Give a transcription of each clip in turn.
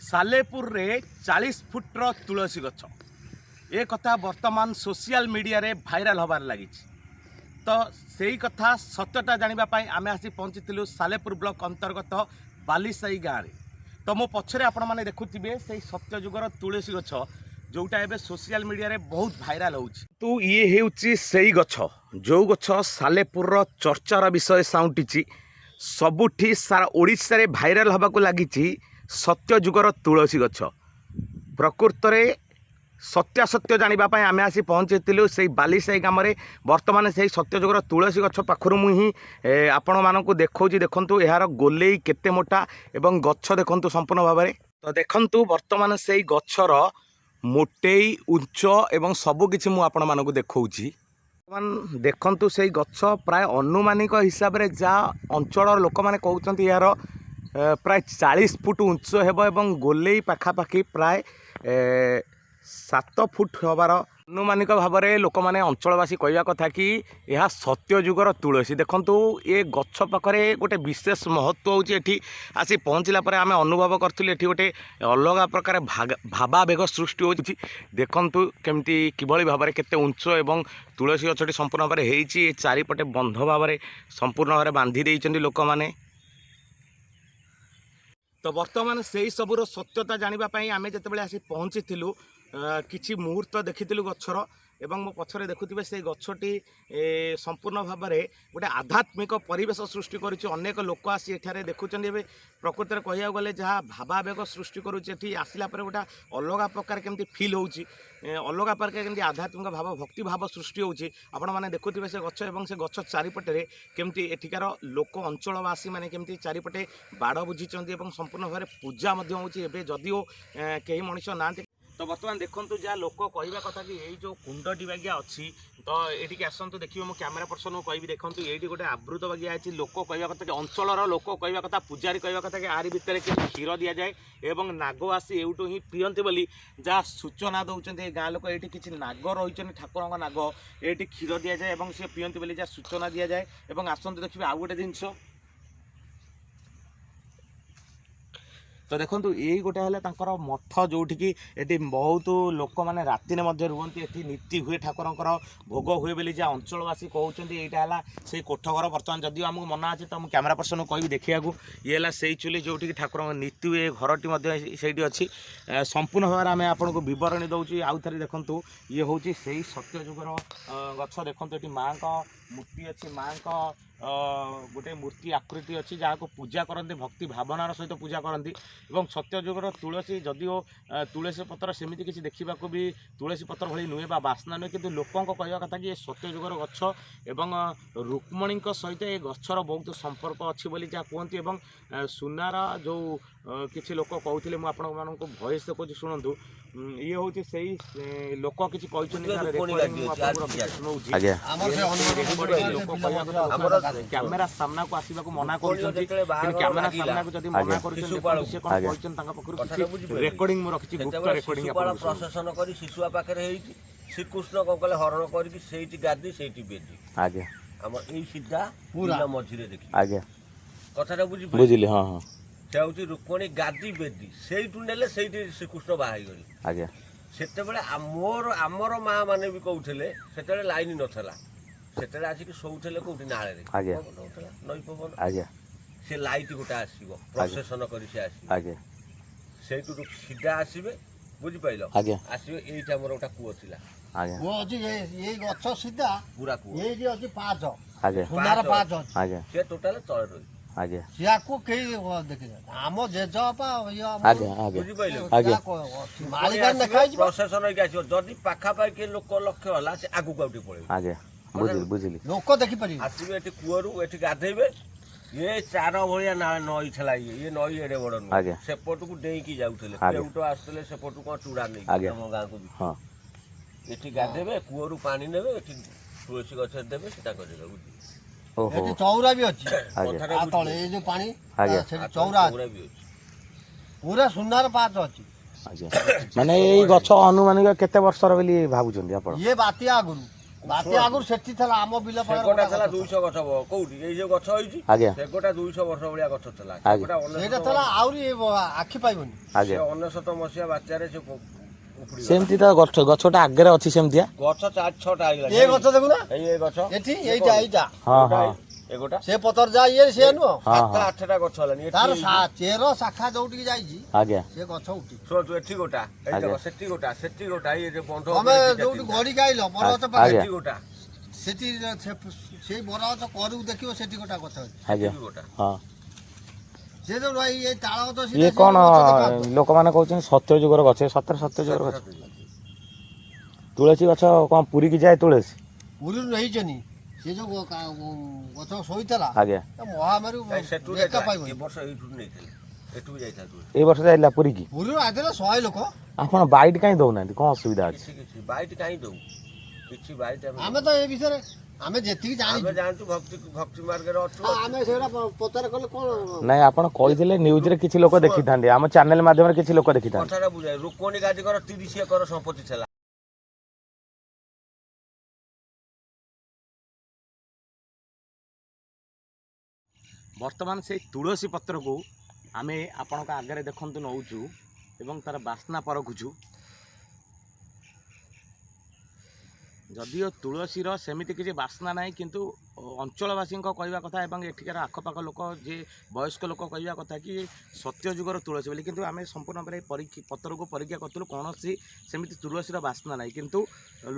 सालेपुर रे 40 फुट्र तुलसी गछ ए कथा वर्तमान सोशल मीडिया रे भाइराल होबार लगी। तो सही कथा सत्यता जानापी आम आसी पहुँची सालेपुर ब्लॉक अंतर्गत बालीसाई गाँव में। तो मो पछरे आपण मैंने देखुवे से सत्यजुगर तुलसी गछ जोटा एबे सोशल मीडिया रे बहुत भाइराल होउछि। तो ये हेउछि सेई गछ जो गछ सालेपुर चर्चार विषय साउंटिछि सबुठी सारा ओडिशा रे भाइराल होबाकू लागिछि। सत्यजुगर तुलसी गछ प्रकृत में सत्यासत्य जानापी आम आसी पहुँचीलु से बालीसाई ग्राम में। बर्तमान से सत्यजुगर तुलसी गछ पाखर मुझी आपण मानक देखा देखु यार गोलेई केते मोटा एवं गछ देखु संपूर्ण भाव में। तो देखु बर्तमान से गछर मोटेई उच्च एवं सबकि मुझे देखी बर्तमान देखु से गछ प्राय अनुमानिक हिसाब से जहाँ अंचल लोक मैंने कहते यार प्राय 40 फुट उच्च हेब एवं गोलेई पाखापाखि प्राय 7 फुट हबार अनुमानिक भाव में लोक मैंने अंचलवासी कहवा कथा कि यह सत्यजुगर तुलसी। देखंतु ये गछ पाखरे गोटे विशेष महत्व होची। आसी पहुँचला पर आम अनुभव करूँ ये गोटे अलग प्रकार भावावेग सृष्टि होची। देखंतु केमती किभली भाव में केते उच्च एवं तुलसी गछटी संपूर्ण भाव में होती चारिपटे बंध भाव में संपूर्ण भाव में बांधी देइछन्ति लोक माने। तो बर्तमान से सबूर सत्यता जानापी आम जिते आसी पहुँची किछि मुहूर्त देखिलु गछर एवं मो पछरे देखुथिबे से गछटी संपूर्ण भाव में गोटे आध्यात्मिक परिवेश सृष्टि करुच्ची। अनेक लोक आसी एठारे देखुचंदी एबे प्रकृत में कहिया गले जहाँ भावावेग सृष्टि करुच्ची आसला पर गोटे अलग प्रकार केमती फील होउची अलग प्रकार केमती आध्यात्मिक भाव भक्ति भाव सृष्टि होउची। आपण माने देखुथिबे से गछ एवं से गछ चारिपटे केमती एठिकार लोक अंचलवासी माने केमती चारिपटे बाड़ बुझीचंदी एवं संपूर्ण भाव में पूजा मध्य होउची। एबे जदिओ केही मनुष्य नांती तो बर्तमान देखु जहाँ लोक कहवा कथा कि यही जो कुंडटी बागिया अच्छी तो ये आसतु देखिए मो कैमेरा पर्सन को कहि देखूँ ये गोटे आवृत बागिया है। लोक कहवा कथा कि अंचल लोक कहवा कथा पूजारी कहवा कथा कि आरी भितर कि क्षीर दि जाए एवं नाग आसी एवटू ही पीयंती बोली जहाँ सूचना दौरान गाँ लोक ये किसी नाग रही ठाकुर नाग ये क्षीर दि जाए और सी पीयंती बोली जहाँ सूचना दि जाए। और आसतु देखिए आउ गोटे जिनस तो देखो यही गोटे है मठ जोठिकी ये बहुत लोक मैंने राति रुहति ये नीति हुए ठाकुर भोग हुए बोली जहाँ अंचलवासी कहते यहाँ से कोठघर। बर्तमान जदि आमको मना अच्छे तो कैमेरा पर्सन को कहि देखा ये है से चुली जोटि ठाकुर नीति हुए घरटी से अच्छी संपूर्ण भाव में आम आपको बरणी दौर। आउ थे देखूँ ये हूँ से सत्यजुगर गछ देखो ये माँ का मूर्ति अच्छी माँ का गोटे मूर्ति आकृति अच्छी जहाँ को पूजा करते भक्ति भावनार सहित पूजा करती। एवं सत्यजुगर तुलसी जदिओ तुलसी पत्र सेमती किसी देखा भी तुलसी पत्र भली नुहे बास्ना नुहे कि लोकों कहवा कथा कि सत्यजुगर गछ एवं रुक्मणी सहित ये गछर बहुत संपर्क अच्छी बोली जहाँ कहती। एवं सुनार जो किसी लोक कहते मुझे भयस देखुची शुणु ये हूँ से लोक किसी कैमेरा सामना को आसवा मना कैमेरा सामना को जब मना रेकर्डिंग रखी गुप्त रेकर्डिंग प्रशासन कर शिशुआ पाखे श्रीकृष्ण कौन कले हरण कर गादी से बेदी आगे आम यही सीधा पूरा मझे देखिए कथा बुझे हाँ हाँ से हूँ रुक्मणी गादी बेदी से श्रीकृष्ण बाहर से मोर आमर माँ मैंने भी कहते से लाइन नाला से आसिक शोले कौटी ना नई पवन से लाइट गोटे आसो प्रसेसन कर सीधा आसवे बुझिपाल आसवे ये मोर गोटे कूଅ थिला पूरा कूଅ टोटाल तले रही प्रशासन जदि पाखापाखि लोक लक्ष्य है से आगू आउट पड़े लोक देखिपारे आसवे कूअरू ये गाधेबे ये चार भाया नई था ये नई एडे बड़ नुह सेपट को डेईकी जाऊे आसते सेपट कौन चूड़ा नहीं आम गाँव को ये गाधेबे कूअरू पानी ने तुलसी गछ देवे सीधा कर चौरा भी अच्छी जो पानी चौरा पूरा सुनार पाच अच्छी माने ये गछ अनुमानिक केते वर्षर बोली भाबुचंदी आपण ये बातिया आगुरु ବାତ୍ୟା ଆଗରୁ ସେଠି ଥିଲା ଆମ ବିଲ ସେଗୋଟା ଥିଲା 200 ଗଛ କୋଉଠି ଏଇ ଯୋଉ ଗଛ ହେଇଛି ସେଗୋଟା 200 ବର୍ଷ ଭଳିଆ ଗଛ ଥିଲା ସେଇଟା ଥିଲା ଆହୁରି ଆଖି ପାଇବନି। 1999 ମସିହା ବାତ୍ୟାରେ ସେ ସେମିତି ତ ଗଛଟା ଆଗରେ ଅଛି ସେମିତିଆ ଗଛ 4-6ଟା ହେଇଗଲା। ଏ ଗଛ ଦେଖୁନା ଏଇ ଗଛ ଏଠି ଏଇଟା ହଁ ହଁ ଏଗୋଟା ସେ ପତର ଯା ଇଏ ସେ ନୁହଁ 7-8ଟା ଗଛ ହେଲାନି ତାର ଚେର ଶାଖା ଯୋଉଠିକି ଯାଇଛି ଆଜ୍ଞା ସେ ଗଛ ଉଠି ଶୁଣନ୍ତୁ ଏଠି ଗୋଟା ଏଇ ଦେଖ ସେଠି ଗୋଟା ଏଇ ଯେ ବନ୍ଧ ତମେ ଯୋଉଠି ଗଡି ଗାଇଲ ବରଗଛ ପାଖରେ ସେଠି ଗୋଟା ସେଠି ସେଇ ବରଗଛ କରକୁ ଦେଖିବ ସେଠି ଗୋଟା ଗଛ ଅଛି ଆଜ୍ଞା ଗୋଟା ହଁ ସେ ଯୋଉ ଏଇ ତାଳ ଗଛ ଇଏ କଣ ଲୋକମାନେ କହୁଛନ୍ତି ସତ୍ୟ ଯୁଗର ଗଛ ସତରେ ସତ୍ୟ ଯୁଗର ଗଛ ତୁଳସୀ ଗଛ କଣ ପୁରୀକି ଯାଏ ତୁଳସୀ ପୁରୀରୁ ନେଇଛନ୍ତି ସେ ଯୋଉ ଗଛ ଶୋଇଥିଲା ଆଜ୍ଞା ମହାମାରୀ ଦେଖା ପାଇବନି। ଏ ବର୍ଷ ଏଇଠୁ ନେଇଥିଲେ ଏଠୁ ଯାଇଥାନ୍ତୁ ଏଇ ବର୍ଷ ଯାଇଥିଲା ପୁରୀକି ପୁରୀରୁ ଆସିଥିଲା 100 ଲୋକ। ଆପଣ ବାଇଟ୍ କାହିଁ ଦଉନାହାନ୍ତି କଣ ଅସୁବିଧା ଅଛି? କିଛି ବାଇଟ କାହିଁ ଦଉ କିଛି ବାଇଟ ଆମେ ତ ଏ ବିଷୟରେ ଆମେ ଯେତିକି ଜାଣିଛୁ ଭକ୍ତି ମାର୍ଗରେ ଅଛୁ ଆମେ ସେଗୁଡା ପଚାର କଲେ କଣ ନାଇଁ ଆପଣ କହିଥିଲେ ନ୍ୟୁଜରେ କିଛି ଲୋକ ଦେଖିଥାନ୍ତେ ଆମ ଚ୍ୟାନେଲ ମାଧ୍ୟମରେ କିଛି ଲୋକ ଦେଖିଥାନ୍ତେ। କଥାଟା ବୁଝାଏ ରୁକ୍ମଣୀ ଗାଦିଙ୍କର 30 ଏକର ସମ୍ପତ୍ତି ଥିଲା। ବର୍ତ୍ତମାନ ସେଇ ତୁଳସୀ ପତ୍ରକୁ ଆମେ ଆପଣଙ୍କ ଆଗରେ ଦେଖନ୍ତୁ ନେଉଛୁ ଏବଂ ତାର ବାସ୍ନା ପରଖୁଛୁ। ଯଦିଓ ତୁଳସୀର ସେମିତି କିଛି ବାସ୍ନା ନାହିଁ କିନ୍ତୁ ଅଞ୍ଚଳବାସୀଙ୍କ କହିବା କଥା ଏବଂ ଏଠିକାର ଆଖପାଖ ଲୋକ ଯେ ବୟସ୍କ ଲୋକ କହିବା କଥା କି ସତ୍ୟ ଯୁଗର ତୁଳସୀ ବୋଲି କିନ୍ତୁ ଆମେ ସମ୍ପୂର୍ଣ୍ଣ ଭାବରେ ପତ୍ରକୁ ପରୀକ୍ଷା କରୁଥିଲୁ କୌଣସି ସେମିତି ତୁଳସୀର ବାସ୍ନା ନାହିଁ କିନ୍ତୁ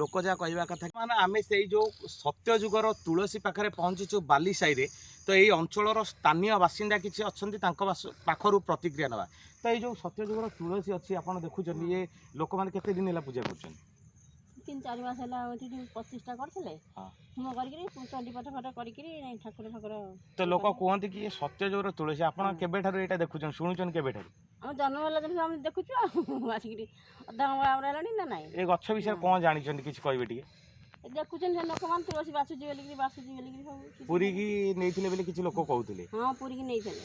ଲୋକ ଯାହା କହିବା କଥା ମାନେ ଆମେ ସେଇ ଯେଉଁ ସତ୍ୟ ଯୁଗର ତୁଳସୀ ପାଖରେ ପହଞ୍ଚିଛୁ ବାଲି ସାହିରେ ତ ଏଇ ଅଞ୍ଚଳର ସ୍ଥାନୀୟ ବାସିନ୍ଦା କିଛି ଅଛନ୍ତି ତାଙ୍କ ପାଖରୁ ପ୍ରତିକ୍ରିୟା ନେବା। ତ ଏଇ ଯେଉଁ ସତ୍ୟ ଯୁଗର ତୁଳସୀ ଅଛି ଆପଣ ଦେଖୁଛନ୍ତି ଇଏ ଲୋକମାନେ କେତେ ଦିନ ହେଲା ପୂଜା କରୁଛନ୍ତି? 3-4 ମାସ ହେଲା ଏଠି 25ଟା କରିଥିଲେ ହୋମ କରିକିରି ଚଣ୍ଡୀ ପାଠ ଫାଠ କରିକିରି ଠାକୁର ଠାକୁର ତ ଲୋକ କୁହନ୍ତି କି ସତ୍ୟ ଯୁଗର ତୁଳସୀ ଆପଣ କେବେଠାରୁ ଏଇଟା ଦେଖୁଛନ୍ତି ଶୁଣୁଛନ୍ତି କେବେଠାରୁ? ଆମ ଜନ୍ମ ହେଲା ଦିନ ଆମେ ଦେଖୁଛୁ ଆଉ ଆସିକିରି ଅଧା ଆମର ହେଲାଣି ନା ନାଇଁ ଏ ଗଛ ବିଷୟରେ କ'ଣ ଜାଣିଛନ୍ତି କିଛି କହିବେ ଟିକେ? ଦେଖୁଛନ୍ତି ସେ ଲୋକମାନେ ତୁଳସୀ ବାସୁଛି ବୋଲିକିରି ସବୁ ପୁରୀକି ନେଇଥିଲେ ବୋଲି କିଛି ଲୋକ କହୁଥିଲେ। ହଁ ପୁରୀକି ନେଇଥିଲେ।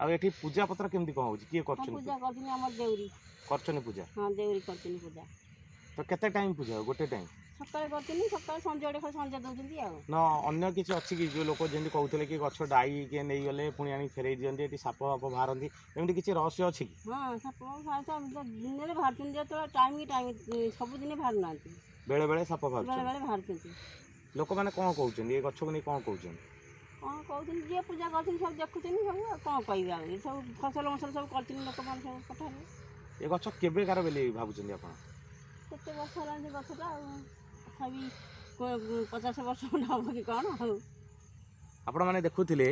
ଆଉ ଏଠି ପୂଜା ପତ୍ର କେମିତି କ'ଣ ହେଉଛି କିଏ କରୁଛନ୍ତି? ପୂଜା କରୁଛନ୍ତି ଆମର ଦେଉରୀ କରୁଛନ୍ତି ପୂଜା? ହଁ ଦେଉରୀ କରୁଛନ୍ତି ପୂଜା। ତ କେତେ ଟାଇମ୍ ପୂଜା ଗୋଟେ ଟାଇମ୍? ସକାଳେ କରୁଛନ୍ତି ସକାଳେ ସଞ୍ଜ ବେଳେ ସଞ୍ଜ ଦେଉଛନ୍ତି ଆଉ। ନା ଅନ୍ୟ କିଛି ଅଛି କି ଯେଉଁ ଲୋକ ଯେମିତି କହୁଥିଲେ କି ଗଛ ଡାଇ କିଏ ନେଇଗଲେ ପୁଣି ଆଣି ଫେରେଇ ଦିଅନ୍ତି ଏଠି ସାପ ଫାପ ବାହାରନ୍ତି ଏମିତି କିଛି ରହସ୍ୟ ଅଛି କି? ହଁ ସାପ ଦିନରେ ବାହାରୁଛନ୍ତି ଯେତେବେଳେ ଟାଇମ୍ ସବୁଦିନେ ବାହାରୁନାହାନ୍ତି ବେଳେବେଳେ ସାପ ବାହାରୁଛନ୍ତି ବେଳେବେଳେ ବାହାରୁଛନ୍ତି। ଲୋକମାନେ କ'ଣ କହୁଛନ୍ତି ଏ ଗଛକୁ ନେଇ କ'ଣ କହୁଛନ୍ତି? କ'ଣ କହୁଛନ୍ତି ଯିଏ ପୂଜା କରୁଛନ୍ତି ସବୁ ଦେଖୁଛନ୍ତି ସବୁ ଆଉ କ'ଣ କହିବେ ଆଉ ସବୁ ଫସଲ ମସଲ ସବୁ କରୁଛନ୍ତି ଲୋକମାନେ ସବୁ ପଠାରେ। ଏ ଗଛ କେବେକାର ବୋଲି ଭାବୁଛନ୍ତି ଆପଣ? କେତେ ବର୍ଷ ହେଲାଣି ସେ ଗଛଟା ଆଉ ତଥାପି 50 ବର୍ଷ ହେବ କି କ'ଣ ଆଉ। ଆପଣମାନେ ଦେଖୁଥିଲେ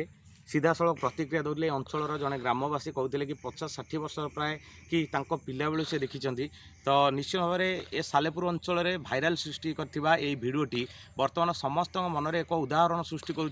ସିଧାସଳଖ ପ୍ରତିକ୍ରିୟା ଦେଉଥିଲେ ଏ ଅଞ୍ଚଳର ଜଣେ ଗ୍ରାମବାସୀ କହୁଥିଲେ କି 50-60 ବର୍ଷ ପ୍ରାୟ କି ତାଙ୍କ ପିଲାବେଳୁ ସେ ଦେଖିଛନ୍ତି। ତ ନିଶ୍ଚିତ ଭାବରେ ଏ ସାଲେପୁର ଅଞ୍ଚଳରେ ଭାଇରାଲ ସୃଷ୍ଟି କରିଥିବା ଏହି ଭିଡ଼ିଓଟି ବର୍ତ୍ତମାନ ସମସ୍ତଙ୍କ ମନରେ ଏକ ଉଦାହରଣ ସୃଷ୍ଟି କରୁଛି।